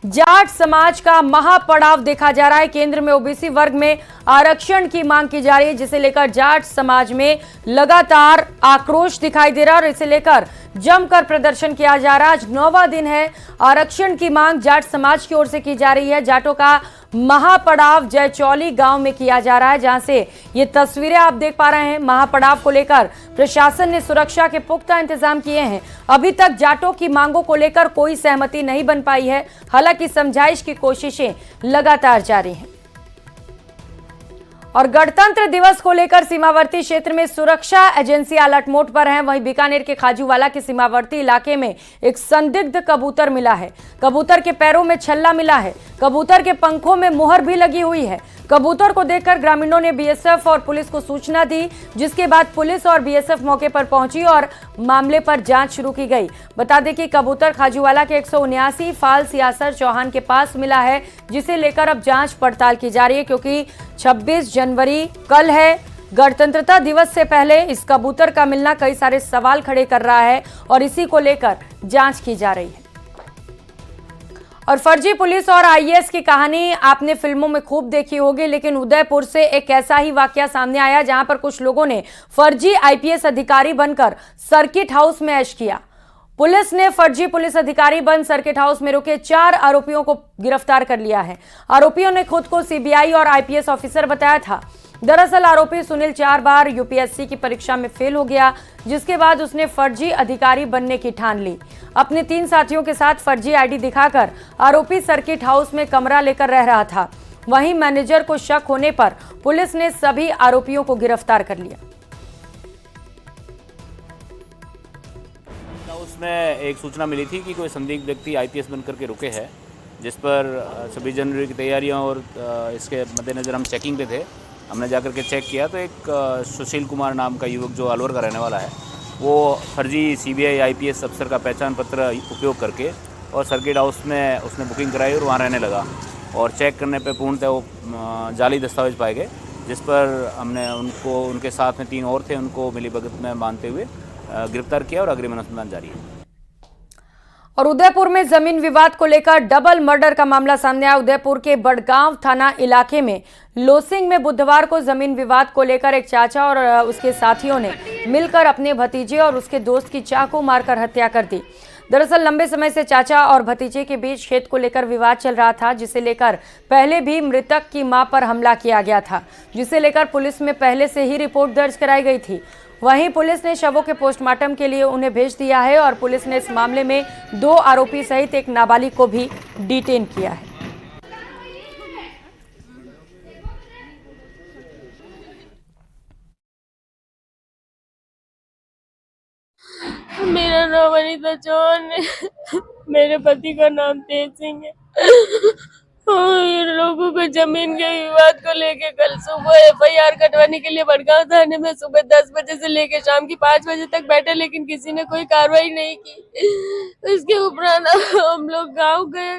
जाट समाज का महापड़ाव देखा जा रहा है। केंद्र में ओबीसी वर्ग में आरक्षण की मांग की जा रही है, जिसे लेकर जाट समाज में लगातार आक्रोश दिखाई दे रहा है और इसे लेकर जमकर प्रदर्शन किया जा रहा है। आज 9वां दिन है। आरक्षण की मांग जाट समाज की ओर से की जा रही है। जाटों का महापड़ाव जयचौली गांव में किया जा रहा है, जहां से ये तस्वीरें आप देख पा रहे हैं। महापड़ाव को लेकर प्रशासन ने सुरक्षा के पुख्ता इंतजाम किए हैं। अभी तक जाटों की मांगों को लेकर कोई सहमति नहीं बन पाई है। हालांकि समझाइश की कोशिशें लगातार जारी हैं। और गणतंत्र दिवस को लेकर सीमावर्ती क्षेत्र में सुरक्षा एजेंसी अलर्ट मोड पर है। वहीं बीकानेर के खाजूवाला के सीमावर्ती इलाके में एक संदिग्ध कबूतर मिला है। कबूतर के पैरों में छल्ला मिला है। कबूतर के पंखों में मुहर भी लगी हुई है। कबूतर को देखकर ग्रामीणों ने बीएसएफ और पुलिस को सूचना दी, जिसके बाद पुलिस और बीएसएफ मौके पर पहुंची और मामले पर जांच शुरू की गई। बता दें कि कबूतर खाजूवाला के 179 फाल सियासर चौहान के पास मिला है, जिसे लेकर अब जांच पड़ताल की जा रही है, क्योंकि 26 जनवरी कल है। गणतंत्रता दिवस से पहले इस कबूतर का मिलना कई सारे सवाल खड़े कर रहा है और इसी को लेकर जांच की जा रही है। और फर्जी पुलिस और आईएएस की कहानी आपने फिल्मों में खूब देखी होगी, लेकिन उदयपुर से एक ऐसा ही वाकया सामने आया, जहां पर कुछ लोगों ने फर्जी आईपीएस अधिकारी बनकर सर्किट हाउस में ऐश किया। पुलिस ने फर्जी पुलिस अधिकारी बन सर्किट हाउस में रुके 4 आरोपियों को गिरफ्तार कर लिया है। आरोपियों ने खुद को सीबीआई और आईपीएस ऑफिसर बताया था। दरअसल आरोपी सुनील 4 बार यूपीएससी की परीक्षा में फेल हो गया, जिसके बाद उसने फर्जी अधिकारी बनने की ठान ली। अपने 3 साथियों के साथ फर्जी आईडी दिखाकर आरोपी सर्किट हाउस में कमरा लेकर रह रहा था। वहीं मैनेजर को शक होने पर पुलिस ने सभी आरोपियों को गिरफ्तार कर लिया। उसमें एक सूचना मिली थी कि कोई संदिग्ध व्यक्ति आईपीएस बनकर के रुके हैं, जिस पर 26 जनवरी की तैयारियां और इसके मद्देनज़र हम चेकिंग पे थे। हमने जाकर के चेक किया तो एक सुशील कुमार नाम का युवक जो अलवर का रहने वाला है, वो फर्जी सीबीआई आईपीएस अफसर का पहचान पत्र उपयोग करके और सर्किट हाउस में उसने बुकिंग कराई और वहाँ रहने लगा। और चेक करने पे पूर्णतः वो जाली दस्तावेज पाए गए, जिस पर हमने उनके साथ में 3 और थे, उनको मिलीभगत में मानते हुए गिरफ्तार किया और अग्रिम अनुसंधान जारी है। और उदयपुर में जमीन विवाद को लेकर डबल मर्डर का मामला सामने आया। उदयपुर के बड़गांव थाना इलाके में लोसिंग में बुधवार को जमीन विवाद को लेकर एक चाचा और उसके साथियों ने मिलकर अपने भतीजे और उसके दोस्त की चाकू मारकर हत्या कर दी। दरअसल लंबे समय से चाचा और भतीजे के बीच खेत को लेकर विवाद चल रहा था, जिसे लेकर पहले भी मृतक की मां पर हमला किया गया था, जिसे लेकर पुलिस में पहले से ही रिपोर्ट दर्ज कराई गई थी। वहीं पुलिस ने शवों के पोस्टमार्टम के लिए उन्हें भेज दिया है और पुलिस ने इस मामले में 2 आरोपी सहित एक नाबालिग को भी डिटेन किया है। मेरा नाम अनीता चौहान है। मेरे पति का नाम तेज सिंह है। इन लोगों को जमीन के विवाद को लेके कल सुबह एफआईआर कटवाने के लिए बड़गांव थाने में सुबह 10 बजे से लेके शाम की 5 बजे तक बैठे, लेकिन किसी ने कोई कार्रवाई नहीं की। इसके उपरांत हम लोग गांव गए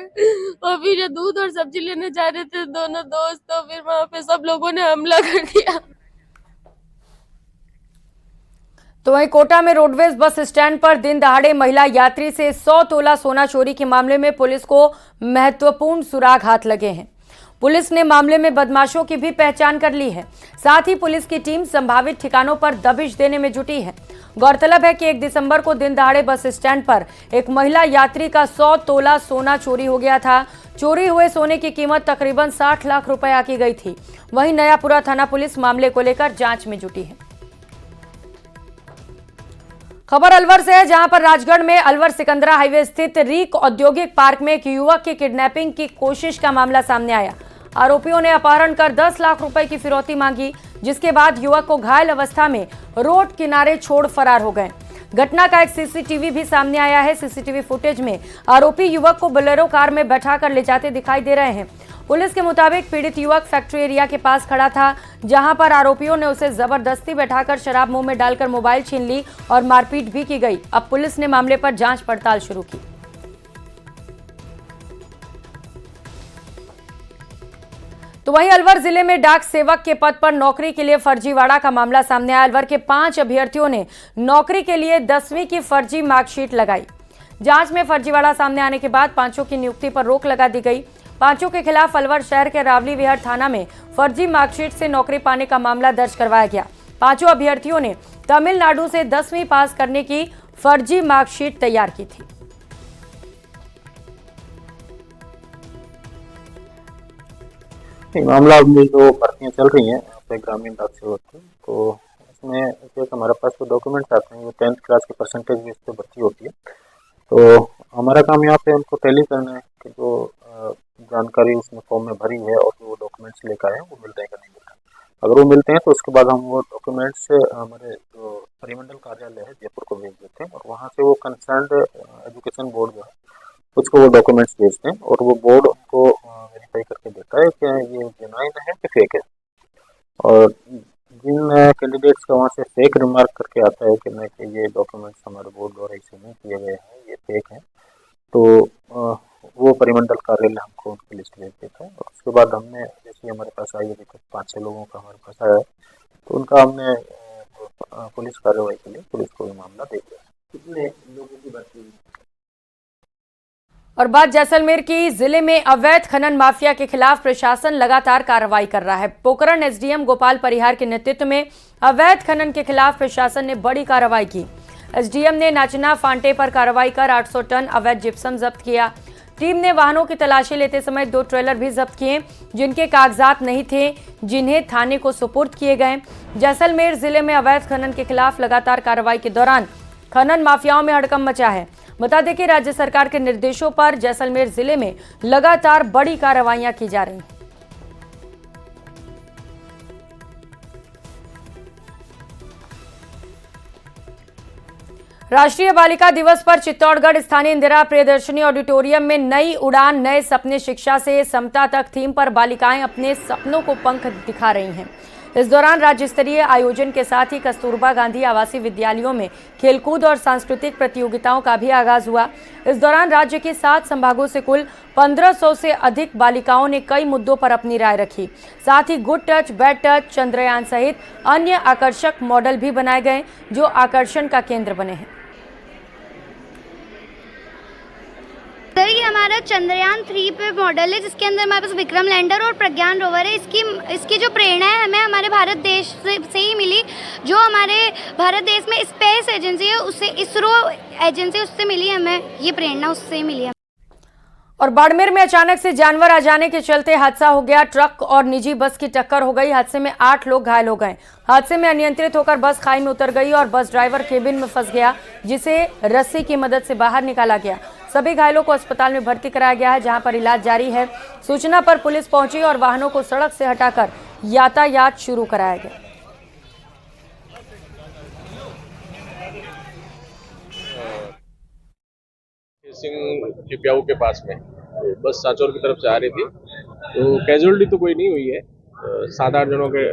और फिर दूध और सब्जी लेने जा रहे थे दोनों दोस्त, तो फिर वहां पे सब लोगों ने हमला कर दिया। तो वहीं कोटा में रोडवेज बस स्टैंड पर दिन दहाड़े महिला यात्री से 100 तोला सोना चोरी के मामले में पुलिस को महत्वपूर्ण सुराग हाथ लगे हैं। पुलिस ने मामले में बदमाशों की भी पहचान कर ली है। साथ ही पुलिस की टीम संभावित ठिकानों पर दबिश देने में जुटी है। गौरतलब है कि 1 दिसंबर को दिन दहाड़े बस स्टैंड पर एक महिला यात्री का 100 तोला सोना चोरी हो गया था। चोरी हुए सोने की कीमत तकरीबन 60 लाख रुपए आकी गई थी। वहीं नयापुरा थाना पुलिस मामले को लेकर जांच में जुटी है। खबर अलवर से है, जहां पर राजगढ़ में अलवर सिकंदरा हाईवे स्थित रीक औद्योगिक पार्क में एक युवक की किडनैपिंग की कोशिश का मामला सामने आया। आरोपियों ने अपहरण कर 10 लाख रुपए की फिरौती मांगी, जिसके बाद युवक को घायल अवस्था में रोड किनारे छोड़ फरार हो गए। घटना का एक सीसीटीवी भी सामने आया है। सीसीटीवी फुटेज में आरोपी युवक को बोलेरो कार में बैठाकर ले जाते दिखाई दे रहे हैं। पुलिस के मुताबिक पीड़ित युवक फैक्ट्री एरिया के पास खड़ा था, जहां पर आरोपियों ने उसे जबरदस्ती बैठाकर शराब मुंह में डालकर मोबाइल छीन ली और मारपीट भी की गई। अब पुलिस ने मामले पर जांच पड़ताल शुरू की। तो वहीं अलवर जिले में डाक सेवक के पद पर नौकरी के लिए फर्जीवाड़ा का मामला सामने आया। अलवर के 5 अभ्यर्थियों ने नौकरी के लिए 10वीं की फर्जी मार्कशीट लगाई। जांच में फर्जीवाड़ा सामने आने के बाद पांचों की नियुक्ति पर रोक लगा दी गई। पांचों के खिलाफ अलवर शहर के रावली विहार थाना में फर्जी मार्कशीट से नौकरी पाने का मामला दर्ज करवाया गया। पांचों अभ्यर्थियों ने तमिलनाडु से 10वीं पास करने की फर्जी मार्कशीट तैयार की थी। मामला अभी जो भर्तियाँ चल रही हैं यहाँ पे ग्रामीण डाक सेवक की, तो इसमें एक हमारे पास जो डॉक्यूमेंट्स आते हैं वो 10th क्लास के परसेंटेज बेस पे भर्ती होती है। तो हमारा काम यहाँ पे उनको टैली करना है कि जो जानकारी उसमें फॉर्म में भरी है और जो डॉक्यूमेंट्स लेकर आए हैं वो मिलते हैं कि नहीं मिलते हैं। अगर वो मिलते हैं तो उसके बाद हम वो डॉक्यूमेंट्स हमारे जो परिमंडल कार्यालय है जयपुर को भेज देते हैं और वहाँ से वो कंसर्न्ड एजुकेशन बोर्ड जो है उसको वो डॉक्यूमेंट्स भेजते हैं और वो बोर्ड उनको वेरीफाई करके देता है कि ये जेन्युइन है कि फेक है। और जिन कैंडिडेट्स का वहाँ से फेक रिमार्क करके आता है कि नहीं कि ये डॉक्यूमेंट्स हमारे बोर्ड द्वारा इसे नहीं किए गए हैं, ये फेक है, तो वो परिमंडल कार्यालय हमको उनकी लिस्ट भेज देता है। और उसके बाद हमने जैसे हमारे पास आई अभी तक 5-6 लोगों का हमारे पास आया है तो उनका हमने पुलिस कार्रवाई के लिए पुलिस को ये मामला दे दिया। कितने लोगों की भर्ती हुई? और बात जैसलमेर की। जिले में अवैध खनन माफिया के खिलाफ प्रशासन लगातार कार्रवाई कर रहा है। पोखरण एसडीएम गोपाल परिहार के नेतृत्व में अवैध खनन के खिलाफ प्रशासन ने बड़ी कार्रवाई की। एसडीएम ने नाचना फांटे पर कार्रवाई कर 800 टन अवैध जिप्सम जब्त किया। टीम ने वाहनों की तलाशी लेते समय 2 ट्रेलर भी जब्त किए जिनके कागजात नहीं थे, जिन्हें थाने को सुपुर्द किए गए। जैसलमेर जिले में अवैध खनन के खिलाफ लगातार कार्रवाई के दौरान खनन माफियाओं में हड़कंप मचा है। बता दें कि राज्य सरकार के निर्देशों पर जैसलमेर जिले में लगातार बड़ी कार्रवाइयां की जा रही हैं। राष्ट्रीय बालिका दिवस पर चित्तौड़गढ़ स्थानीय इंदिरा प्रियदर्शनी ऑडिटोरियम में नई उड़ान नए सपने शिक्षा से समता तक थीम पर बालिकाएं अपने सपनों को पंख दिखा रही हैं। इस दौरान राज्य स्तरीय आयोजन के साथ ही कस्तूरबा गांधी आवासीय विद्यालयों में खेलकूद और सांस्कृतिक प्रतियोगिताओं का भी आगाज हुआ। इस दौरान राज्य के 7 संभागों से कुल 1500 से अधिक बालिकाओं ने कई मुद्दों पर अपनी राय रखी। साथ ही good touch, bad touch, Chandrayaan सहित अन्य आकर्षक मॉडल भी बनाए गए जो आकर्षण का केंद्र बने हैं। सर ये हमारा चंद्रयान 3 पे मॉडल है जिसके अंदर हमारे पास विक्रम लैंडर और प्रज्ञान रोवर है। इसकी जो प्रेरणा है हमें हमारे भारत देश से ही मिली। जो हमारे भारत देश में स्पेस एजेंसी है उससे इसरो एजेंसी उससे मिली, हमें ये प्रेरणा उससे ही मिली है। और बाड़मेर में अचानक से जानवर आ जाने के चलते हादसा हो गया। ट्रक और निजी बस की टक्कर हो गई। हादसे में 8 लोग घायल हो गए। हादसे में अनियंत्रित होकर बस खाई में उतर गई और बस ड्राइवर केबिन में फंस गया जिसे रस्सी की मदद से बाहर निकाला गया। सभी घायलों को अस्पताल में भर्ती कराया गया है जहां पर इलाज जारी है। सूचना पर पुलिस पहुंची और वाहनों को सड़क से हटाकर यातायात शुरू कराया गया। सिंह चिपियाऊ के पास में बस सांचौर की तरफ से आ रही थी, तो कैजुअलिटी तो कोई नहीं हुई है। 7-8 जनों के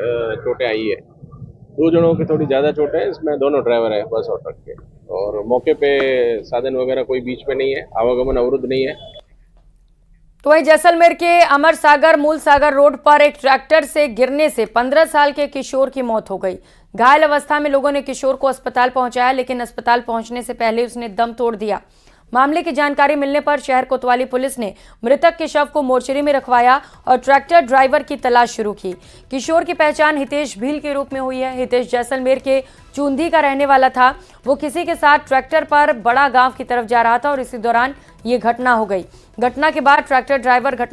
चोटें आई है। 2 जनों की थोड़ी ज़्यादा चोटें हैं, इसमें दोनों ड्राइवर है बस और ट्रक के। और मौके पे साधन वगैरह कोई बीच में नहीं है, आवागमन अवरुद्ध नहीं है। तो वहीं जैसलमेर के अमर सागर मूल सागर रोड पर एक ट्रैक्टर से गिरने से 15 साल के किशोर की मौत हो गई। घायल अवस्था में लोगों ने किशोर को अस्पताल पहुंचाया लेकिन अस्पताल पहुंचने से पहले उसने दम तोड़ दिया। मामले की जानकारी मिलने पर शहर कोतवाली पुलिस ने मृतक के शव को मोर्चरी में रखवाया और ट्रैक्टर ड्राइवर की तलाश शुरू की। किशोर की पहचान हितेश भील के रूप में हुई है। हितेश जैसलमेर के चूंधी का रहने वाला था। वो किसी के साथ ट्रैक्टर पर बड़ा गांव की तरफ जा रहा था और इसी दौरान ये घटना हो गई। घटना के बाद ट्रैक्टर ड्राइवर घटना